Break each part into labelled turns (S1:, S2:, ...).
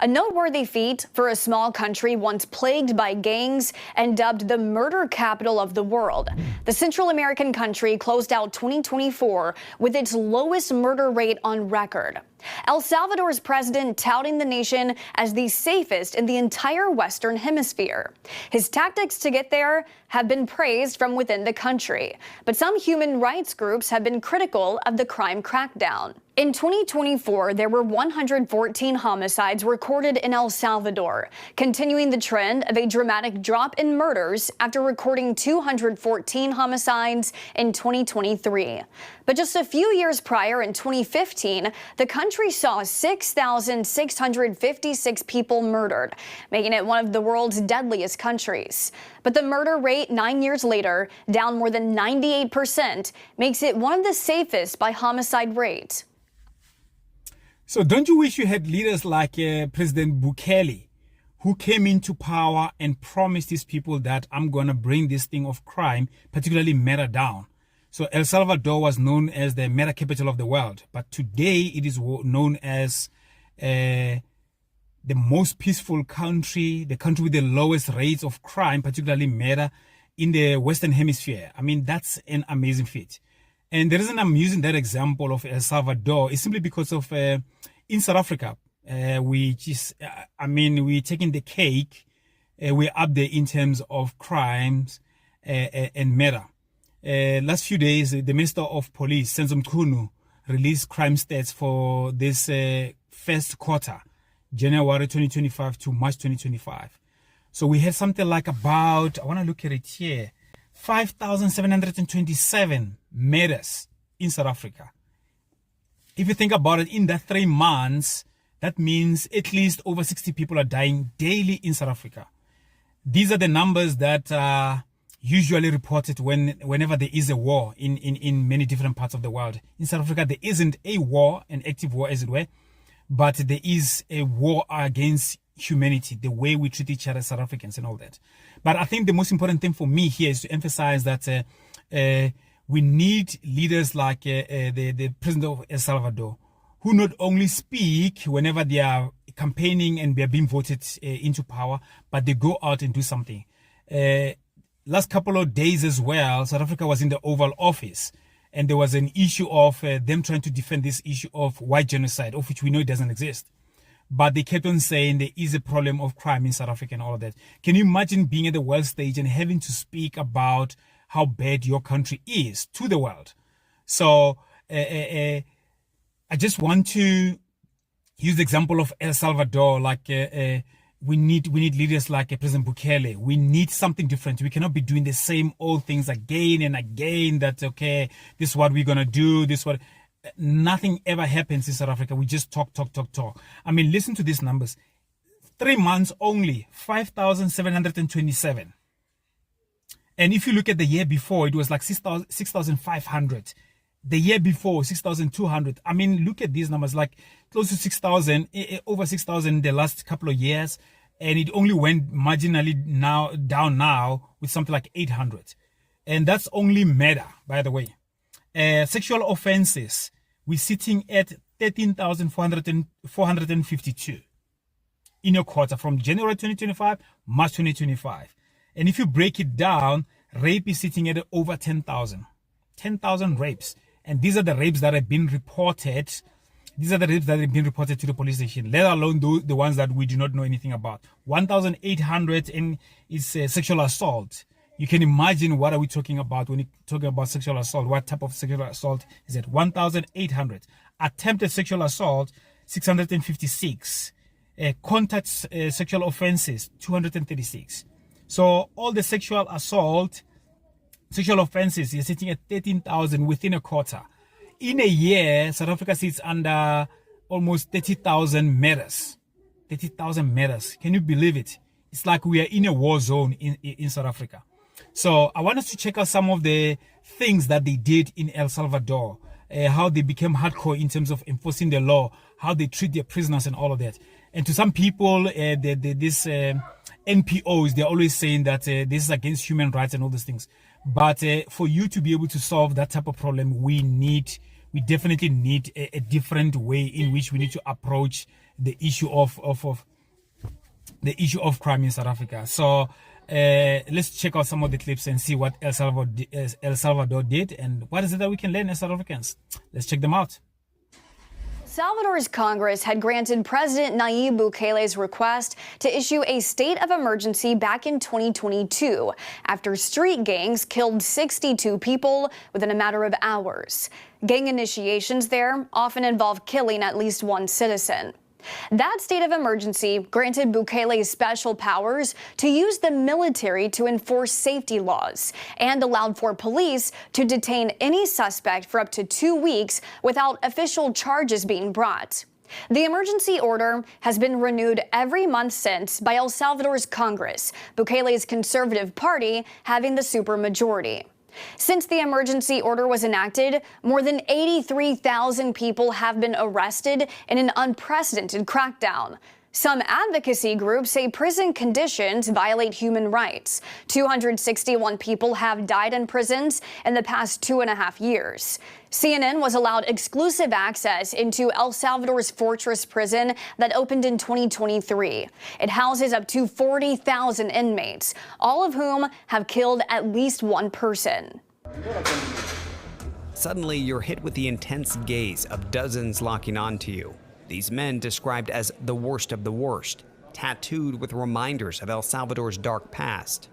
S1: A noteworthy feat for a small country once plagued by gangs and dubbed the murder capital of the world. The Central American country closed out 2024 with its lowest murder rate on record. El Salvador's president touting the nation as the safest in the entire Western Hemisphere. His tactics to get there have been praised from within the country, but some human rights groups have been critical of the crime crackdown. In 2024, there were 114 homicides recorded in El Salvador, continuing the trend of a dramatic drop in murders after recording 214 homicides in 2023. But just a few years prior, in 2015, the country saw 6,656 people murdered, making it one of the world's deadliest countries. But the murder rate 9 years later, down more than 98%, makes it one of the safest by homicide rate.
S2: So don't you wish you had leaders like President Bukele, who came into power and promised his people that I'm going to bring this thing of crime, particularly murder, down? So El Salvador was known as the murder capital of the world, but today it is known as the most peaceful country, the country with the lowest rates of crime, particularly murder, in the Western Hemisphere. I mean, that's an amazing feat. And the reason I'm using that example of El Salvador is simply because of in South Africa, we're taking the cake. We're up there in terms of crimes and murder. Last few days, the Minister of Police, Senzo Mchunu, released crime stats for this first quarter, January 2025 to March 2025. So we had something like about, I want to look at it here, 5,727 murders in South Africa. If you think about it, in that 3 months, that means at least over 60 people are dying daily in South Africa. These are the numbers that are usually reported whenever there is a war in many different parts of the world. In South Africa, there isn't a war, an active war as it were, but there is a war against humanity, the way we treat each other as South Africans and all that. But I think the most important thing for me here is to emphasize that we need leaders like the president of El Salvador, who not only speak whenever they are campaigning and they are being voted into power, but they go out and do something. Last couple of days as well, South Africa was in the Oval Office, and there was an issue of them trying to defend this issue of white genocide, of which we know it doesn't exist. But they kept on saying there is a problem of crime in South Africa and all of that. Can you imagine being at the world stage and having to speak about how bad your country is to the world? So I just want to use the example of El Salvador. Like we need leaders like President Bukele. We need something different. We cannot be doing the same old things again and again. That okay, this is what we're gonna do. This what. Nothing ever happens in South Africa. We just talk. I mean, listen to these numbers. 3 months only, 5,727. And if you look at the year before, it was like 6,500. The year before, 6,200. I mean, look at these numbers, like close to 6,000, over 6,000 the last couple of years. And it only went marginally down now with something like 800. And that's only murder, by the way. Sexual offenses, we're sitting at 13,452 in a quarter from January 2025, March 2025. And if you break it down, rape is sitting at over 10,000 rapes. And these are the rapes that have been reported. These are the rapes that have been reported to the police station, let alone the ones that we do not know anything about. 1,800 is sexual assault. You can imagine what are we talking about when we're talking about sexual assault. What type of sexual assault is it? 1,800. Attempted sexual assault, 656. Contact sexual offenses, 236. So all the sexual offenses, you're sitting at 13,000 within a quarter. In a year, South Africa sits under almost 30,000 murders. 30,000 murders. Can you believe it? It's like we are in a war zone in South Africa. So I want us to check out some of the things that they did in El Salvador, how they became hardcore in terms of enforcing the law, how they treat their prisoners and all of that. And to some people, these NPOs, they're always saying that this is against human rights and all these things. But for you to be able to solve that type of problem, we definitely need a different way in which we need to approach the issue of crime in South Africa. So let's check out some of the clips and see what El Salvador did and what is it that we can learn as South Africans. Let's check them out.
S1: Salvador's Congress had granted President Nayib Bukele's request to issue a state of emergency back in 2022 after street gangs killed 62 people within a matter of hours. Gang initiations there often involve killing at least one citizen. That state of emergency granted Bukele special powers to use the military to enforce safety laws and allowed for police to detain any suspect for up to 2 weeks without official charges being brought. The emergency order has been renewed every month since by El Salvador's Congress, Bukele's Conservative Party having the supermajority. Since the emergency order was enacted, more than 83,000 people have been arrested in an unprecedented crackdown. Some advocacy groups say prison conditions violate human rights. 261 people have died in prisons in the past 2.5 years. CNN was allowed exclusive access into El Salvador's Fortress prison that opened in 2023. It houses up to 40,000 inmates, all of whom have killed at least one person.
S3: Suddenly, you're hit with the intense gaze of dozens locking onto you. These men described as the worst of the worst, tattooed with reminders of El Salvador's dark past.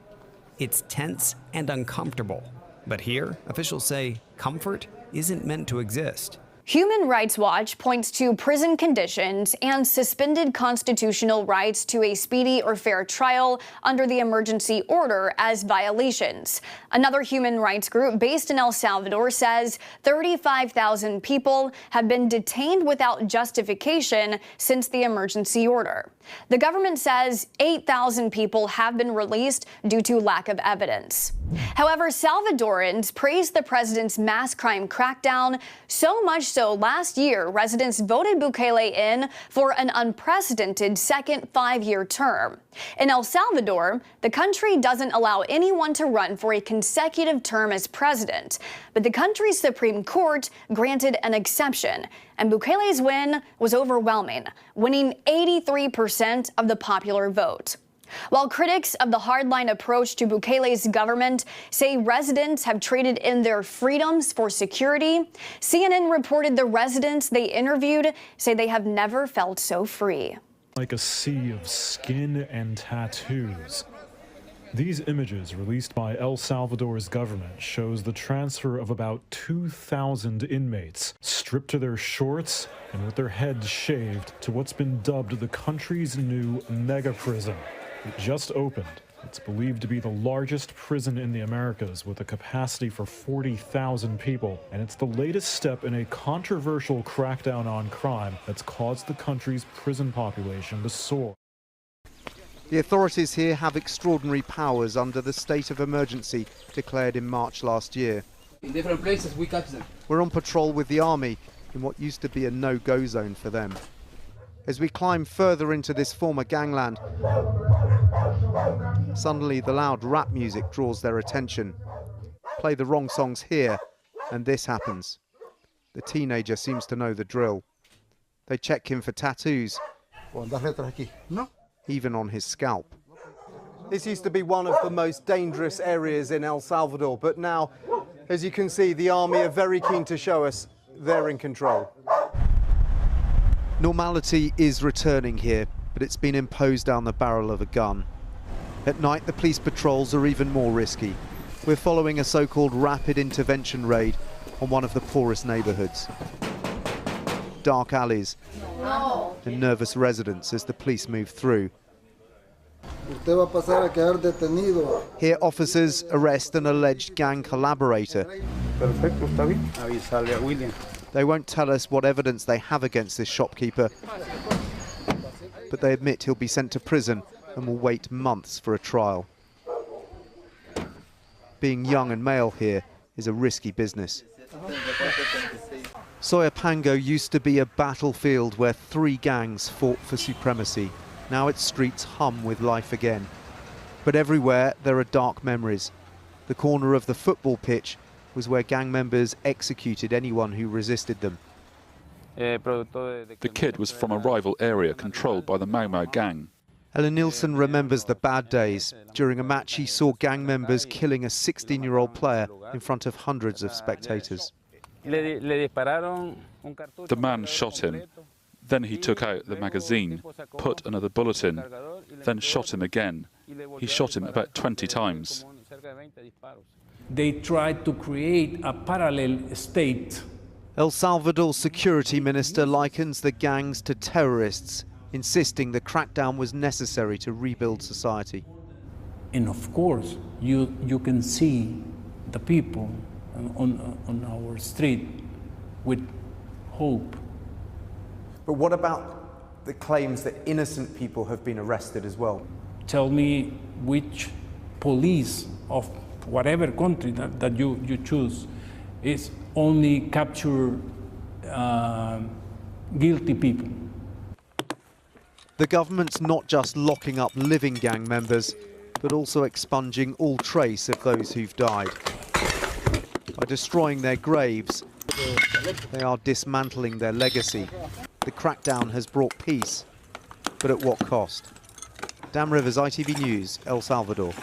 S3: It's tense and uncomfortable. But here, officials say comfort isn't meant to exist.
S1: Human Rights Watch points to prison conditions and suspended constitutional rights to a speedy or fair trial under the emergency order as violations. Another human rights group based in El Salvador says 35,000 people have been detained without justification since the emergency order. The government says 8,000 people have been released due to lack of evidence. However, Salvadorans praised the president's mass crime crackdown, so much so last year residents voted Bukele in for an unprecedented second 5-year term. In El Salvador, the country doesn't allow anyone to run for a consecutive term as president, but the country's Supreme Court granted an exception, and Bukele's win was overwhelming, winning 83% of the popular vote. While critics of the hardline approach to Bukele's government say residents have traded in their freedoms for security, CNN reported the residents they interviewed say they have never felt so free.
S4: Like a sea of skin and tattoos. These images released by El Salvador's government shows the transfer of about 2,000 inmates stripped to their shorts and with their heads shaved to what's been dubbed the country's new mega prison. It just opened. It's believed to be the largest prison in the Americas with a capacity for 40,000 people, and it's the latest step in a controversial crackdown on crime that's caused the country's prison population to soar.
S5: The authorities here have extraordinary powers under the state of emergency declared in March last year.
S6: In different places we catch them.
S5: We're on patrol with the army in what used to be a no-go zone for them. As we climb further into this former gangland, suddenly the loud rap music draws their attention. Play the wrong songs here, and this happens. The teenager seems to know the drill. They check him for tattoos, even on his scalp. This used to be one of the most dangerous areas in El Salvador, but now, as you can see, the army are very keen to show us they're in control. Normality is returning here, but it's been imposed down the barrel of a gun. At night, the police patrols are even more risky. We're following a so-called rapid intervention raid on one of the poorest neighborhoods. Dark alleys and nervous residents as the police move through. Here, officers arrest an alleged gang collaborator. They won't tell us what evidence they have against this shopkeeper, but they admit he'll be sent to prison and will wait months for a trial. Being young and male here is a risky business. Soyapango used to be a battlefield where 3 gangs fought for supremacy. Now its streets hum with life again. But everywhere there are dark memories. The corner of the football pitch was where gang members executed anyone who resisted them.
S7: The kid was from a rival area controlled by the Mau Mau gang.
S5: Ellen Nielsen remembers the bad days. During a match, he saw gang members killing a 16-year-old player in front of hundreds of spectators.
S7: The man shot him. Then he took out the magazine, put another bullet in, then shot him again. He shot him about 20 times.
S8: They tried to create a parallel state.
S5: El Salvador's security minister likens the gangs to terrorists, insisting the crackdown was necessary to rebuild society.
S8: And of course, you can see the people on our street with hope.
S9: But what about the claims that innocent people have been arrested as well?
S8: Tell me which police of whatever country that you choose is only capture guilty people.
S5: The government's not just locking up living gang members, but also expunging all trace of those who've died. By destroying their graves, they are dismantling their legacy. The crackdown has brought peace, but at what cost? Dan Rivers, ITV News, El Salvador.